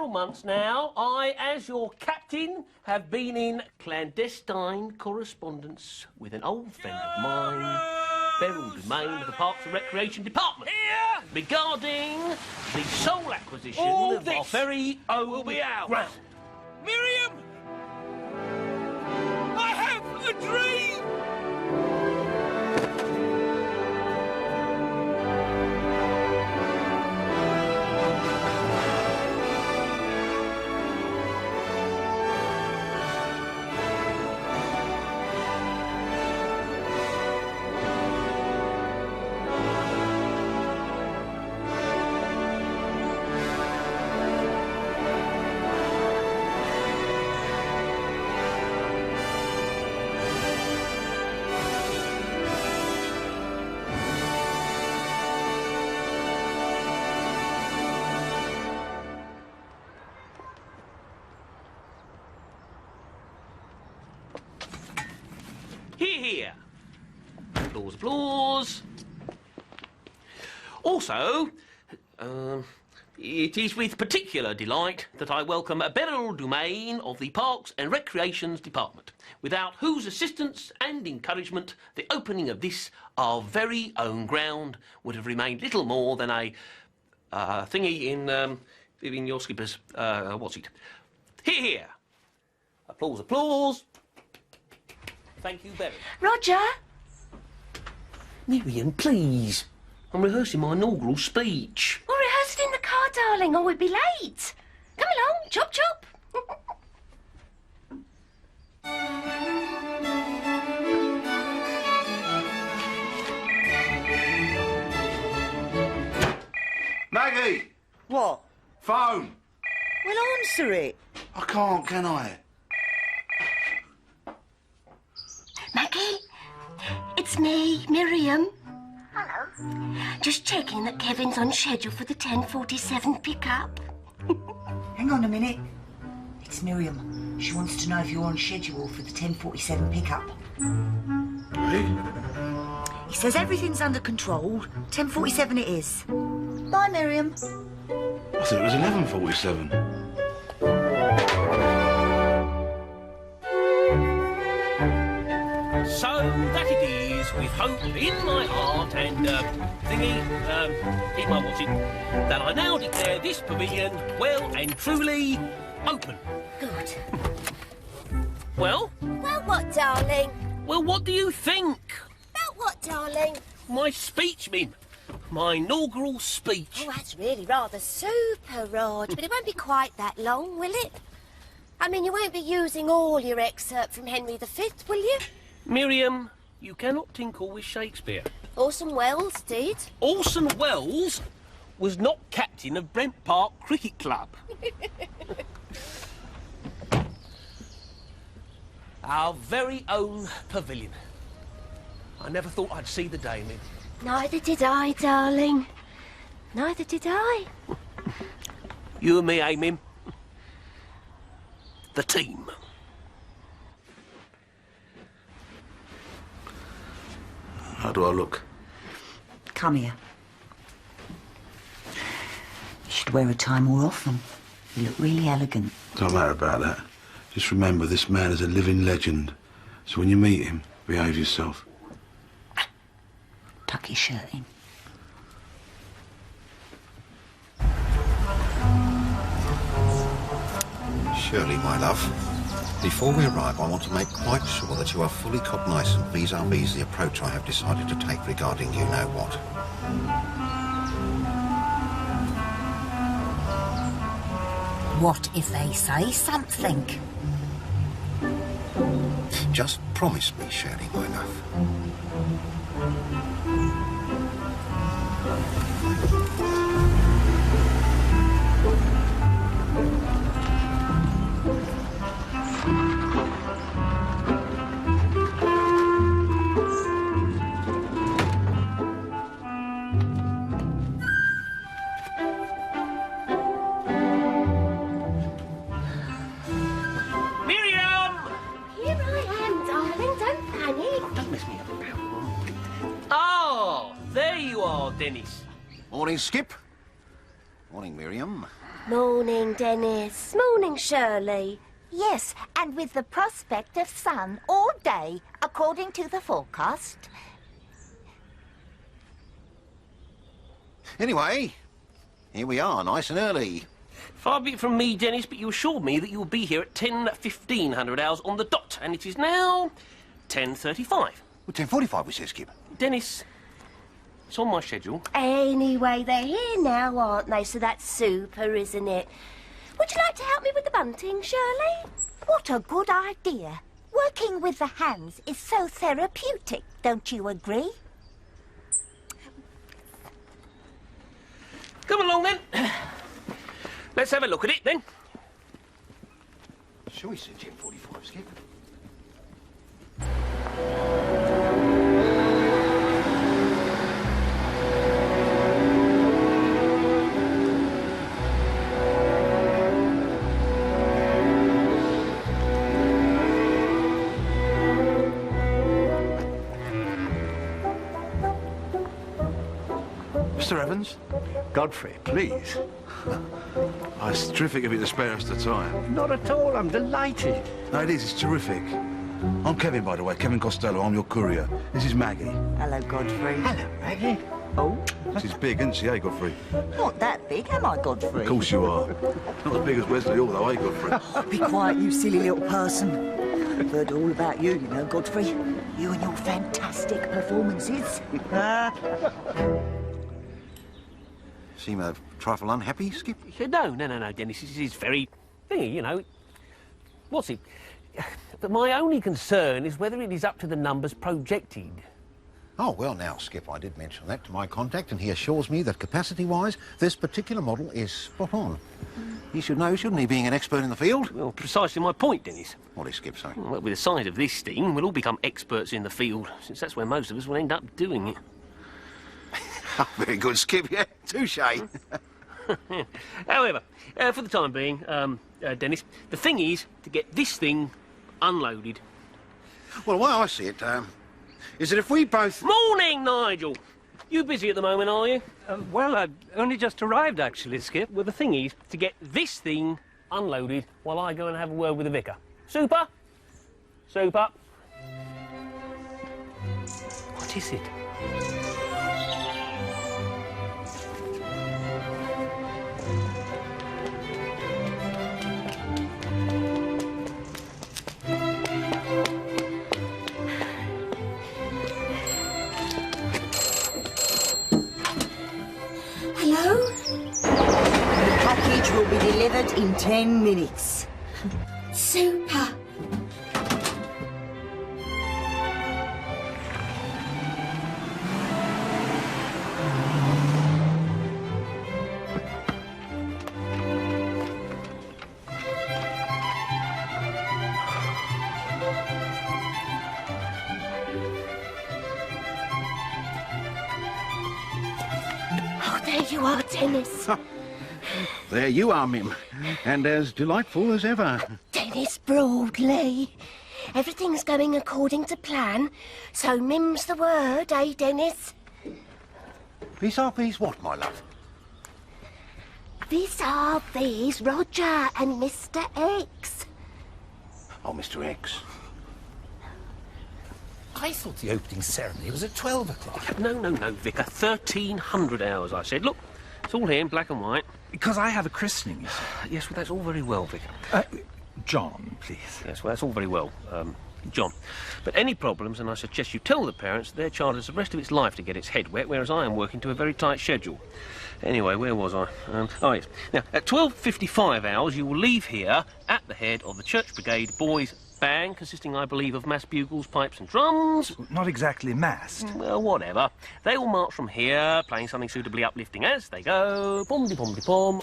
Months now, I, as your captain, have been in clandestine correspondence with an old friend of mine, Beryl Domain of the Parks and Recreation Department, regarding the sole acquisition of our very own will be out. ground. Miriam! I have a dream! Here. Applause, applause. Also, it is with particular delight that I welcome Beryl Domain of the Parks and Recreations Department, without whose assistance and encouragement the opening of this, our very own ground, would have remained little more than a thingy in your skipper's, what's it? Here. Applause, applause. Thank you, Beryl. Roger? Miriam, please. I'm rehearsing my inaugural speech. We'll rehearse it in the car, darling, or we'll be late. Come along, chop chop. Maggie! What? Phone! Well, answer it. I can't, can I? Maggie, it's me, Miriam. Hello. Just checking that Kevin's on schedule for the 10:47 pickup. Hang on a minute. It's Miriam. She wants to know if you're on schedule for the 10:47 pickup. Hey? He says everything's under control. 10:47 it is. Bye, Miriam. I thought it was 11:47. So that it is, with hope in my heart and, in my watching, that I now declare this pavilion well and truly open. Good. Well? Well, what, darling? Well, what do you think? About what, darling? My speech, Mim. My inaugural speech. Oh, that's really rather super, Rog, but it won't be quite that long, will it? I mean, you won't be using all your excerpt from Henry V, will you? Miriam, you cannot tinkle with Shakespeare. Orson Welles did. Orson Welles was not captain of Brent Park Cricket Club. Our very own pavilion. I never thought I'd see the day, Mim. Neither did I, darling. Neither did I. You and me, eh, Mim? The team. How do I look? Come here. You should wear a tie more often. You look really elegant. Don't matter about that. Just remember, this man is a living legend. So when you meet him, behave yourself. Tuck your shirt in. Surely, my love. Before we arrive, I want to make quite sure that you are fully cognizant vis-à-vis the approach I have decided to take regarding you-know-what. What if they say something? Just promise me, Shirley, my love. Oh, there you are, Denis. Morning, Skip. Morning, Miriam. Morning, Denis. Morning, Shirley. Yes, and with the prospect of sun all day, according to the forecast. Anyway, here we are, nice and early. Far be it from me, Denis, but you assured me that you would be here at 10:15 hours on the dot, and it is now 10:35. Well, 10:45 we said, Skip. Denis, it's on my schedule. Anyway, they're here now, aren't they? So that's super, isn't it? Would you like to help me with the bunting, Shirley? What a good idea. Working with the hands is so therapeutic, don't you agree? Come along, then. Let's have a look at it, then. Sure we said 10:45, Skip. Mr. Evans? Godfrey, please. Oh, it's terrific of you to spare us the time. Not at all. I'm delighted. No, it is. It's terrific. I'm Kevin, by the way. Kevin Costello. I'm your courier. This is Maggie. Hello, Godfrey. Hello, Maggie. Oh, She's big, isn't she, eh, Godfrey? not that big, am I, Godfrey? Of course you are. Not as big as Wesley Hall, though, eh, Godfrey? Be quiet, you silly little person. I've heard all about you, you know, Godfrey. You and your fantastic performances. Seem a trifle unhappy, Skip? No, Denis. This is very thingy, you know. What's it? But my only concern is whether it is up to the numbers projected. Oh, well, now, Skip, I did mention that to my contact, and he assures me that capacity-wise, this particular model is spot on. He should know, shouldn't he, being an expert in the field? Well, precisely my point, Denis. What is Skip saying? Well, with the size of this thing, we'll all become experts in the field, since that's where most of us will end up doing it. Oh, very good, Skip, yeah. Touche. However, for the time being, Denis, the thing is to get this thing unloaded. Well, the way I see it, is that if we both... Morning, Nigel! You busy at the moment, are you? Well, I only just arrived, actually, Skip. Well, the thing is to get this thing unloaded while I go and have a word with the vicar. Super? Super. What is it? Hello? The package will be delivered in 10 minutes. Super. Oh, there you are, Denis. There you are, Mim. And as delightful as ever. Denis Broadley. Everything's going according to plan. So Mim's the word, eh, Denis? Vis-a-vis what, my love? Vis-a-vis Roger and Mr. X. Oh, Mr. X. I thought the opening ceremony was at 12 o'clock. No, Vicar. 1300 hours, I said. Look, it's all here in black and white. Because I have a christening, you see. Yes, well, that's all very well, Vicar. John, please. Yes, well, that's all very well, John. But any problems, and I suggest you tell the parents their child has the rest of its life to get its head wet, whereas I am working to a very tight schedule. Anyway, where was I? Oh, yes. Now, at 12:55 hours, you will leave here at the head of the Church Brigade Boys Band, consisting, I believe, of mass bugles, pipes and drums. Not exactly massed. Well, whatever. They will march from here, playing something suitably uplifting as they go. Pom-de-pom-de-pom.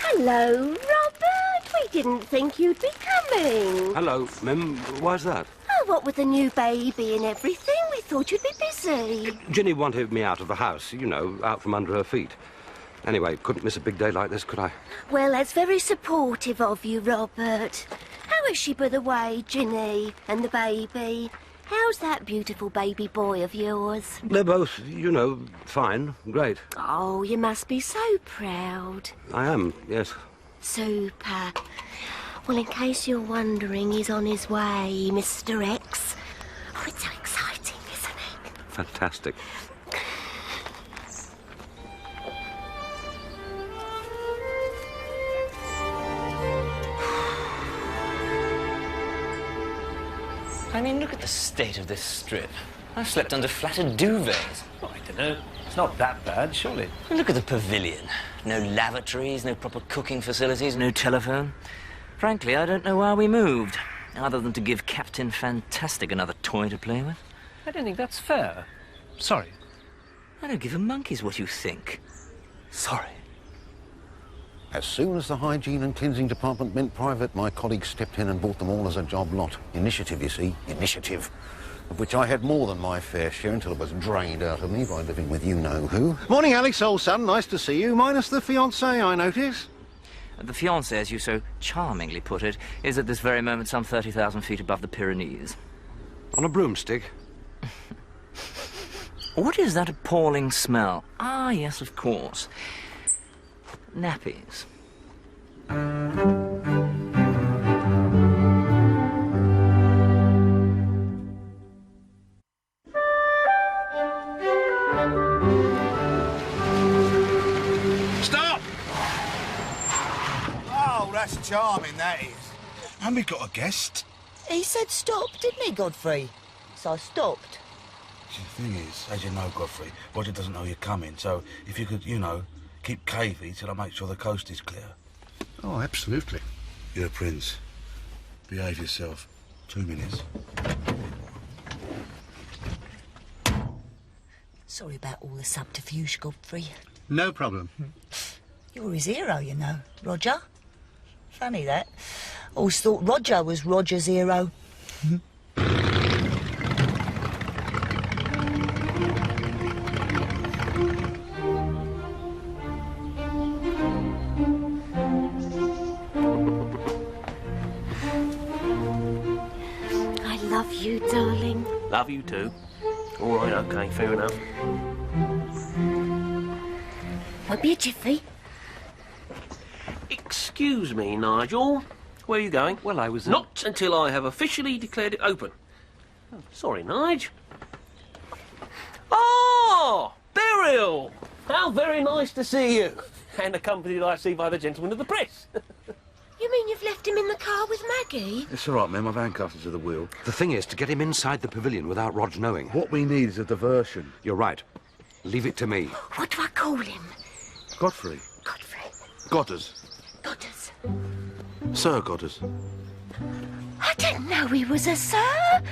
Hello, Robert. We didn't think you'd be coming. Hello, Mim. Why's that? Oh, what with the new baby and everything, we thought you'd be busy. Ginny wanted me out of the house, you know, out from under her feet. Anyway, couldn't miss a big day like this, could I? Well, that's very supportive of you, Robert. How is she, by the way, Ginny, and the baby? How's that beautiful baby boy of yours? They're both, you know, fine, great. Oh, you must be so proud. I am, yes. Super. Well, in case you're wondering, he's on his way, Mr. X. Oh, it's so exciting, isn't it? Fantastic. I mean, look at the state of this strip. I've slept under flattered duvets. Oh, I don't know. It's not that bad, surely. And look at the pavilion. No lavatories, no proper cooking facilities, no telephone. Frankly, I don't know why we moved, other than to give Captain Fantastic another toy to play with. I don't think that's fair. Sorry. I don't give a monkey's what you think. Sorry. As soon as the hygiene and cleansing department went private, my colleagues stepped in and bought them all as a job lot. Initiative, you see, initiative. Of which I had more than my fair share until it was drained out of me by living with you-know-who. Morning, Alex, old son. Nice to see you. Minus the fiancée, I notice. The fiancé, as you so charmingly put it, is at this very moment some 30,000 feet above the Pyrenees. On a broomstick? What is that appalling smell? Ah, yes, of course. Nappies. Stop! Oh, that's charming, that is. And we got a guest. He said stop, didn't he, Godfrey? So I stopped. See, the thing is, as you know, Godfrey, Roger doesn't know you're coming, so if you could, you know, keep cavey till I make sure the coast is clear. Oh, absolutely. You're a prince. Behave yourself. 2 minutes. Sorry about all the subterfuge, Godfrey. No problem. You're his hero, you know, Roger. Funny that. Always thought Roger was Roger's hero. I love you, darling. Love you too. All right, OK, fair enough. Won't be a jiffy. Excuse me, Nigel. Where are you going? Well, I was... Not until I have officially declared it open. Oh, sorry, Nige. Oh, Beryl! How very nice to see you. And accompanied, I see, by the gentleman of the press. You mean you've left him in the car with Maggie? It's all right, ma'am. I've handcuffed her to the wheel. The thing is to get him inside the pavilion without Rog knowing. What we need is a diversion. You're right. Leave it to me. What do I call him? Godfrey. Godfrey. Godders. Godders. Sir Godders. I didn't know he was a sir.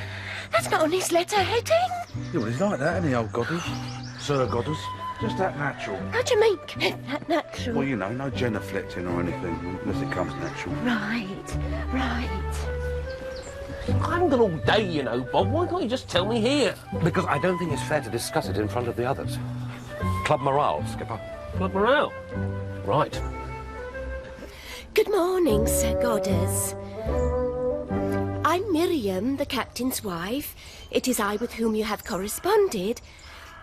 That's not on his letter heading. Yeah, well, he's like that, isn't he, old Godders? Sir Godders. Just that natural. How do you mean, that natural? Well, you know, no genuflecting or anything, unless it comes natural. Right, right. I haven't got all day, you know, Bob. Why can't you just tell me here? Because I don't think it's fair to discuss it in front of the others. Club morale, Skipper. Club morale. Right. Good morning, Sir Godders. I'm Miriam, the captain's wife. It is I with whom you have corresponded.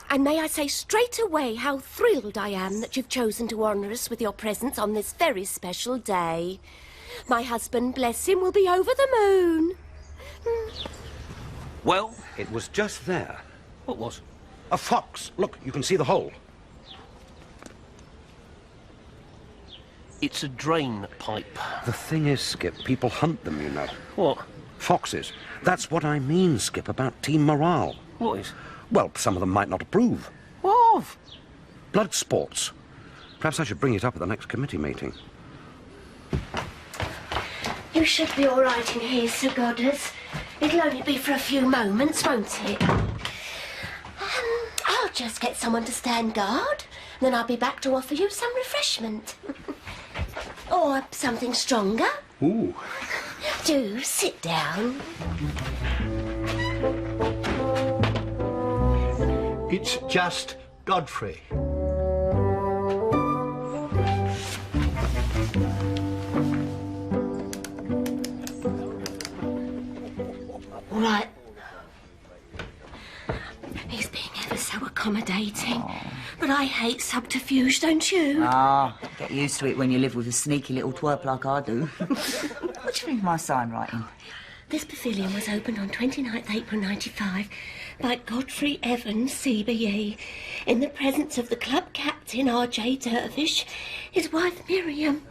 And may I say straight away how thrilled I am that you've chosen to honour us with your presence on this very special day. My husband, bless him, will be over the moon. Well, it was just there. What was? A fox. Look, you can see the hole. It's a drain pipe. The thing is, Skip, people hunt them, you know. What? Foxes. That's what I mean, Skip, about team morale. What is? Well, some of them might not approve. What of? Blood sports. Perhaps I should bring it up at the next committee meeting. You should be all right in here, Sir Godders. It'll only be for a few moments, won't it? I'll just get someone to stand guard, then I'll be back to offer you some refreshment. Or something stronger. Ooh. Do sit down. It's just Godfrey. All right. accommodating. But I hate subterfuge, don't you? Ah, get used to it when you live with a sneaky little twerp like I do. What do you think of my sign writing? This pavilion was opened on 29th April 95 by Godfrey Evans, CBE, in the presence of the club captain, R.J. Dervish, his wife Miriam,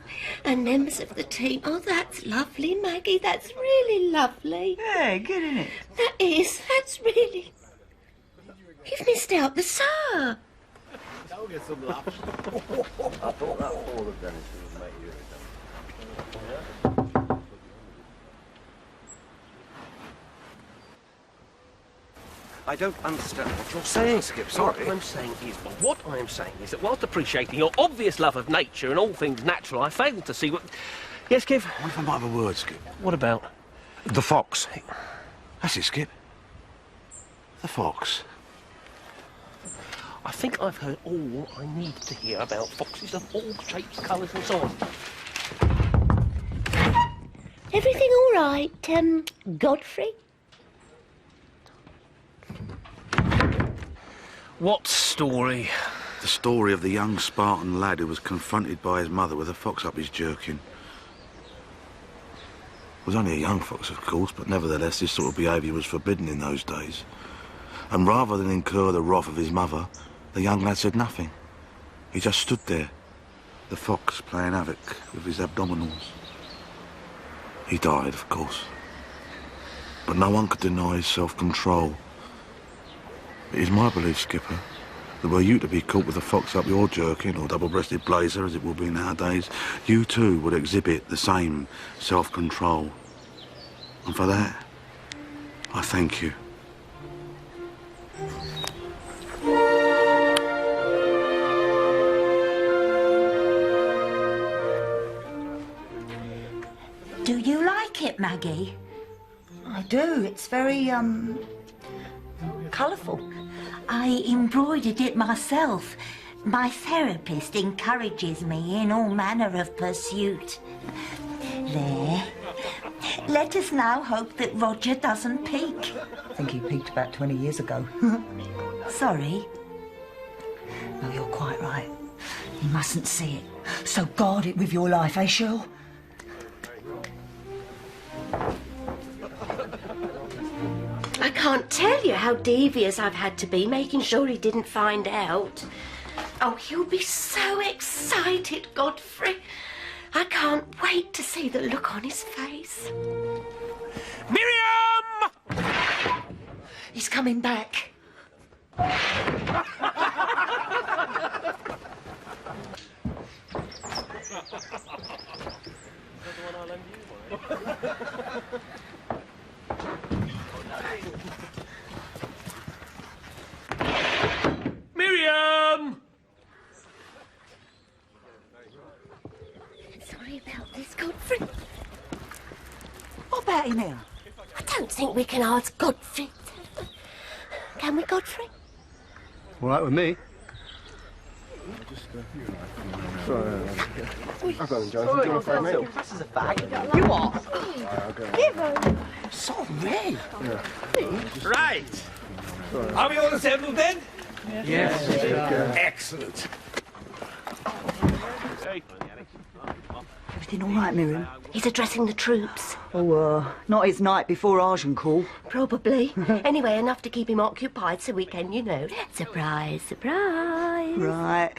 and members of the team. Oh, that's lovely, Maggie. That's really lovely. Yeah, good, isn't it? That is. That's really... You've missed out the sir. I'll get some laughs. I thought that all of Denis would make you. I don't understand what you're saying, Skip. Sorry. What I'm saying is that whilst appreciating your obvious love of nature and all things natural, I fail to see what... Yes, Kev? What if I might have a word, Skip? What about? The fox. That's it, Skip. The fox. I think I've heard all I need to hear about foxes of all shapes, colours and so on. Everything all right, Godfrey? What story? The story of the young Spartan lad who was confronted by his mother with a fox up his jerkin. It was only a young fox, of course, but nevertheless this sort of behaviour was forbidden in those days. And rather than incur the wrath of his mother, the young lad said nothing. He just stood there, the fox playing havoc with his abdominals. He died, of course. But no one could deny his self-control. It is my belief, Skipper, that were you to be caught with a fox up your jerkin or double-breasted blazer, as it will be nowadays, you too would exhibit the same self-control. And for that, I thank you. Do you like it, Maggie? I do. It's very, colourful. I embroidered it myself. My therapist encourages me in all manner of pursuit. There. Let us now hope that Roger doesn't peek. I think he peaked about 20 years ago. Sorry. No, you're quite right. You mustn't see it. So guard it with your life, eh, Shirl? I can't tell you how devious I've had to be, making sure he didn't find out. Oh, he'll be so excited, Godfrey. I can't wait to see the look on his face. Miriam! He's coming back. Miriam! Sorry about this, Godfrey. What about him here? I don't think we can ask Godfrey. Can we, Godfrey? All right with me? I've got them, Josie. Do you want to phone me? This is a fact. You what? Give him. So red. Right. Are we all assembled then? Yes. Excellent. Everything all right, Miriam? He's addressing the troops. Oh, not his night before Argenteuil. Probably. Anyway, enough to keep him occupied so we can, you know, surprise, surprise. Right.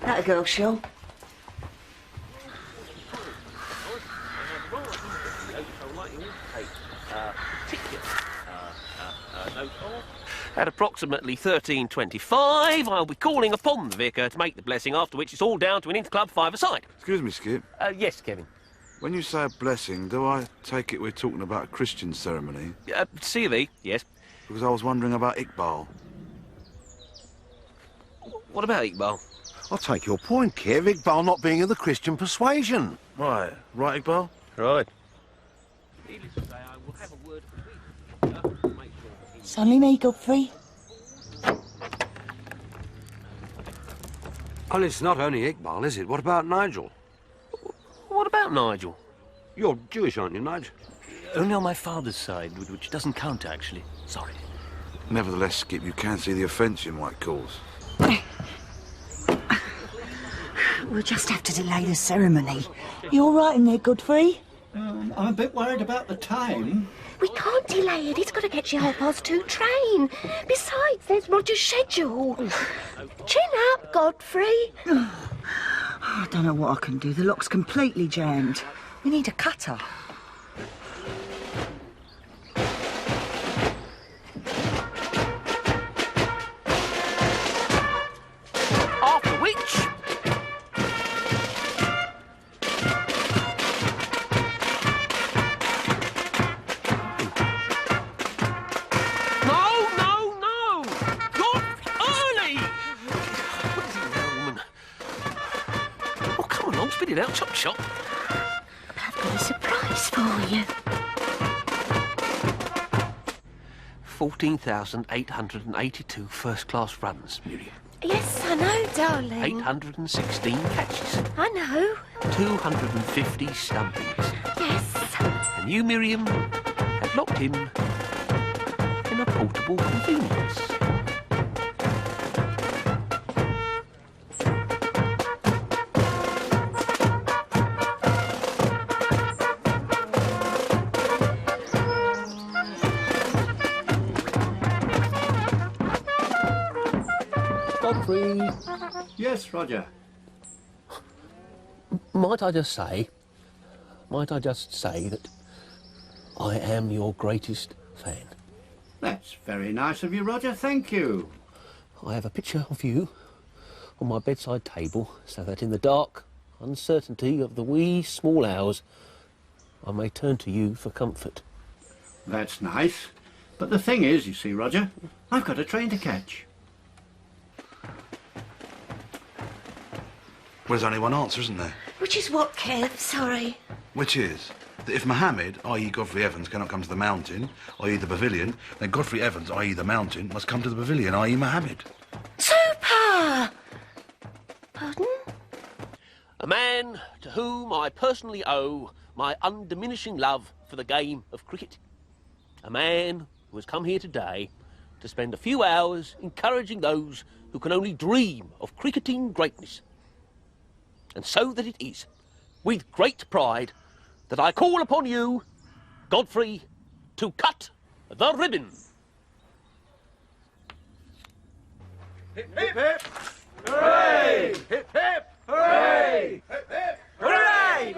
That a girl, Shirl? At approximately 13:25, I'll be calling upon the vicar to make the blessing, after which it's all down to an interclub five-a-side. Excuse me, Skip. Yes, Kevin. When you say a blessing, do I take it we're talking about a Christian ceremony? C of E, yes. Because I was wondering about Iqbal. What about Iqbal? I'll take your point, Kev. Iqbal not being of the Christian persuasion. Right. Right, Iqbal? Right. It's only me, Godfrey. Well, it's not only Iqbal, is it? What about Nigel? What about Nigel? You're Jewish, aren't you, Nigel? Only on my father's side, which doesn't count, actually. Sorry. Nevertheless, Skip, you can see the offence you might cause. We'll just have to delay the ceremony. You all right in there, Godfrey? I'm a bit worried about the time. We can't delay it. It's got to get your 2:30 train. Besides, there's Roger's schedule. Chin up, Godfrey. I don't know what I can do. The lock's completely jammed. We need a cutter. After which... No! You're early! What is it now, woman? Oh, come along, spit it out, chop chop. I've got a surprise for you. 14,882 first-class runs, Miriam. Yes, I know, darling. 816 catches. I know. 250 stumpings. Yes. And you, Miriam, have locked him in a portable convenience. Godfrey. Yes, Roger. Might I just say that I am your greatest fan. That's very nice of you, Roger. Thank you. I have a picture of you on my bedside table so that in the dark uncertainty of the wee small hours I may turn to you for comfort. That's nice. But the thing is, you see, Roger, I've got a train to catch. Well, there's only one answer, isn't there? Which is what, Kev? Sorry. Which is that if Mohammed, i.e. Godfrey Evans, cannot come to the mountain, i.e. the pavilion, then Godfrey Evans, i.e. the mountain, must come to the pavilion, i.e. Mohammed. Super! Pardon? A man to whom I personally owe my undiminishing love for the game of cricket. A man who has come here today to spend a few hours encouraging those who can only dream of cricketing greatness. And so that it is, with great pride, that I call upon you, Godfrey, to cut the ribbon. Hip, hip, hip! Hooray! Hip, hip! Hooray! Hip, hip! Hooray!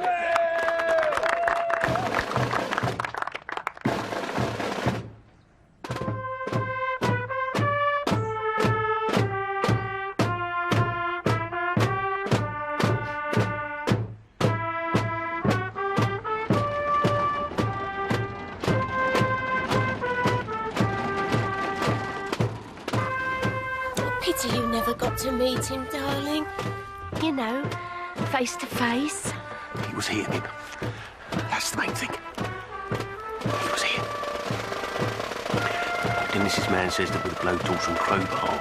Pity you never got to meet him, darling. You know, face to face. He was here, Nib. That's the main thing. He was here. Denis's man says that with a blowtorch and crowbar,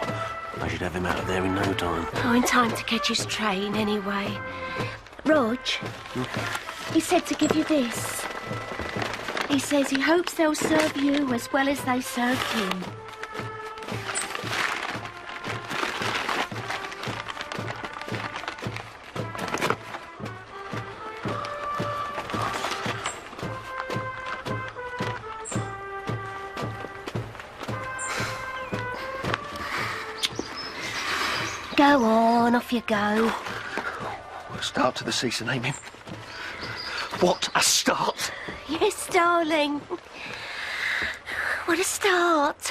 I should have him out of there in no time. Oh, in time to catch his train, anyway. Rog, he said to give you this. He says he hopes they'll serve you as well as they served him. Go on, off you go. What a start to the season, eh, Mim? What a start! Yes, darling. What a start.